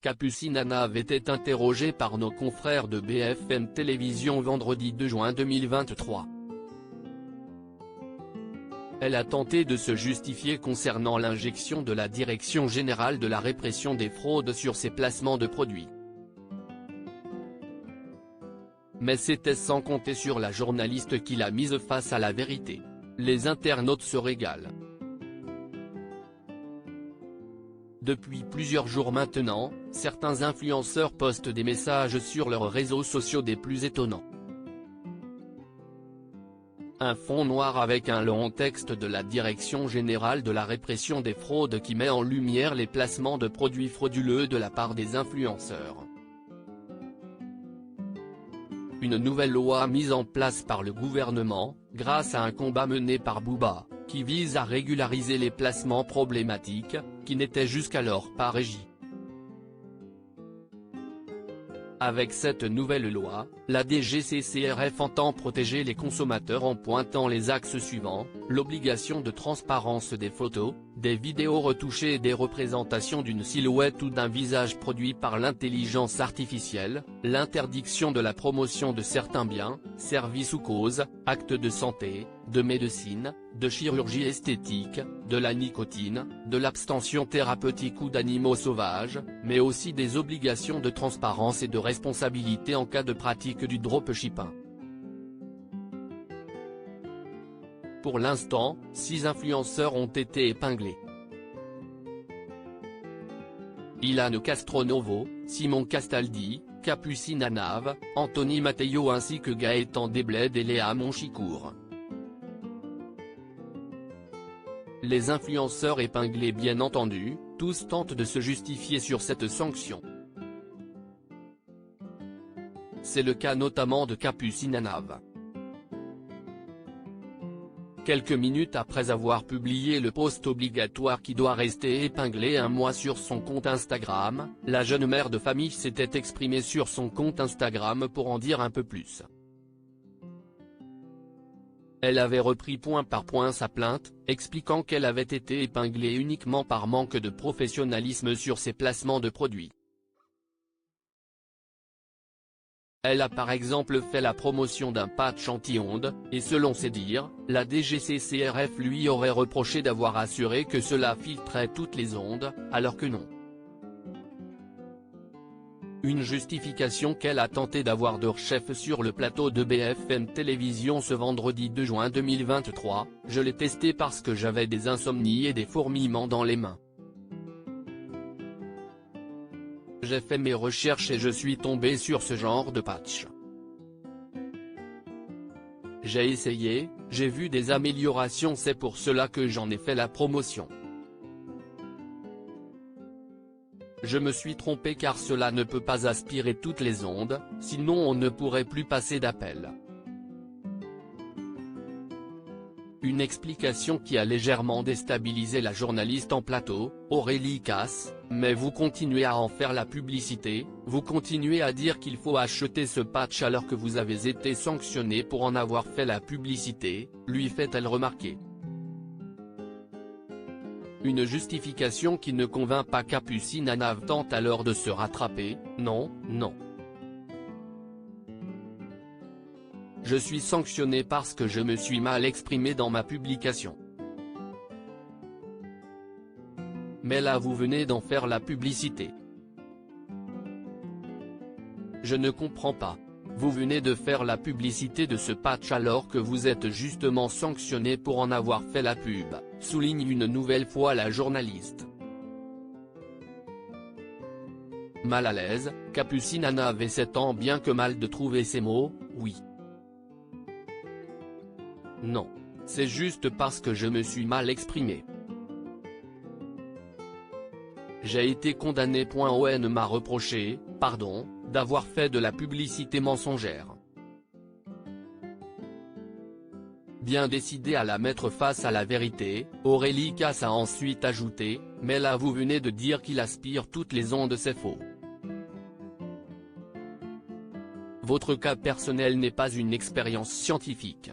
Capucine Anav était interrogée par nos confrères de BFM Télévision vendredi 2 juin 2023. Elle a tenté de se justifier concernant l'injection de la Direction générale de la répression des fraudes sur ses placements de produits. Mais c'était sans compter sur la journaliste qui l'a mise face à la vérité. Les internautes se régalent. Depuis plusieurs jours maintenant, certains influenceurs postent des messages sur leurs réseaux sociaux des plus étonnants. Un fond noir avec un long texte de la Direction générale de la répression des fraudes qui met en lumière les placements de produits frauduleux de la part des influenceurs. Une nouvelle loi mise en place par le gouvernement, grâce à un combat mené par Booba, qui vise à régulariser les placements problématiques, qui n'étaient jusqu'alors pas régis. Avec cette nouvelle loi, la DGCCRF entend protéger les consommateurs en pointant les axes suivants: l'obligation de transparence des photos, des vidéos retouchées et des représentations d'une silhouette ou d'un visage produit par l'intelligence artificielle, l'interdiction de la promotion de certains biens, services ou causes, actes de santé, de médecine, de chirurgie esthétique, de la nicotine, de l'abstention thérapeutique ou d'animaux sauvages, mais aussi des obligations de transparence et de responsabilité en cas de pratique du dropshipping. Pour l'instant, 6 influenceurs ont été épinglés. Ilan Castronovo, Simon Castaldi, Capucine Anav, Anthony Matteo ainsi que Gaëtan Desbled et Léa Monchicourt. Les influenceurs épinglés bien entendu, tous tentent de se justifier sur cette sanction. C'est le cas notamment de Capucine Anav. Quelques minutes après avoir publié le post obligatoire qui doit rester épinglé un mois sur son compte Instagram, la jeune mère de famille s'était exprimée sur son compte Instagram pour en dire un peu plus. Elle avait repris point par point sa plainte, expliquant qu'elle avait été épinglée uniquement par manque de professionnalisme sur ses placements de produits. Elle a par exemple fait la promotion d'un patch anti-ondes, et selon ses dires, la DGCCRF lui aurait reproché d'avoir assuré que cela filtrait toutes les ondes, alors que non. Une justification qu'elle a tenté d'avoir de chef sur le plateau de BFM Télévision ce vendredi 2 juin 2023, « Je l'ai testé parce que j'avais des insomnies et des fourmillements dans les mains. J'ai fait mes recherches et je suis tombé sur ce genre de patch. J'ai essayé, j'ai vu des améliorations, c'est pour cela que j'en ai fait la promotion. Je me suis trompé car cela ne peut pas aspirer toutes les ondes, sinon on ne pourrait plus passer d'appel. » Une explication qui a légèrement déstabilisé la journaliste en plateau, Aurélie Casse, « Mais vous continuez à en faire la publicité, vous continuez à dire qu'il faut acheter ce patch alors que vous avez été sanctionné pour en avoir fait la publicité », lui fait-elle remarquer. Une justification qui ne convainc pas. Capucine Anav tente alors de se rattraper, « Non, non. Je suis sanctionné parce que je me suis mal exprimé dans ma publication. Mais là vous venez d'en faire la publicité. Je ne comprends pas. Vous venez de faire la publicité de ce patch alors que vous êtes justement sanctionné pour en avoir fait la pub », souligne une nouvelle fois la journaliste. Mal à l'aise, Capucine Anav essaie tant bien que mal de trouver ses mots, « Oui. Non. C'est juste parce que je me suis mal exprimé. J'ai été condamné. On m'a reproché, pardon, d'avoir fait de la publicité mensongère. » Bien décidée à la mettre face à la vérité, Aurélie Casse a ensuite ajouté, « Mais là vous venez de dire qu'il aspire toutes les ondes, c'est faux. Votre cas personnel n'est pas une expérience scientifique.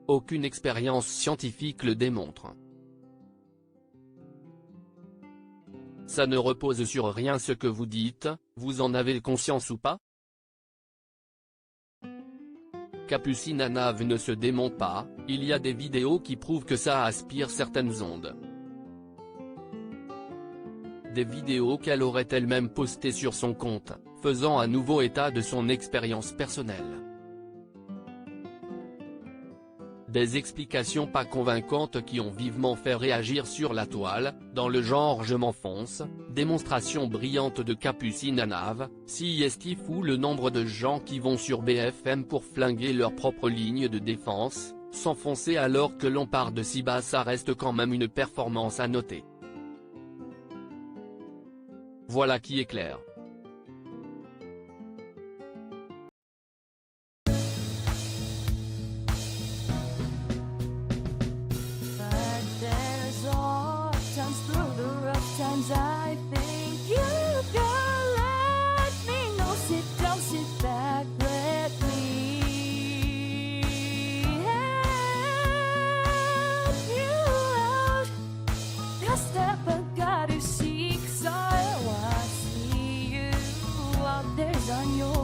Aucune expérience scientifique le démontre. Ça ne repose sur rien ce que vous dites, vous en avez conscience ou pas? Capucine Anave ne se dément pas, il y a des vidéos qui prouvent que ça aspire certaines ondes. Des vidéos qu'elle aurait elle-même postées sur son compte, faisant à nouveau état de son expérience personnelle. Des explications pas convaincantes qui ont vivement fait réagir sur la toile, dans le genre je m'enfonce, démonstration brillante de Capucine Anave, si est fou le nombre de gens qui vont sur BFM pour flinguer leur propre ligne de défense, s'enfoncer alors que l'on part de si bas, ça reste quand même une performance à noter. Voilà qui est clair. I think you can let me know. Sit down, sit back, let me help you out. The step I gotta seek, so I see you out there's on your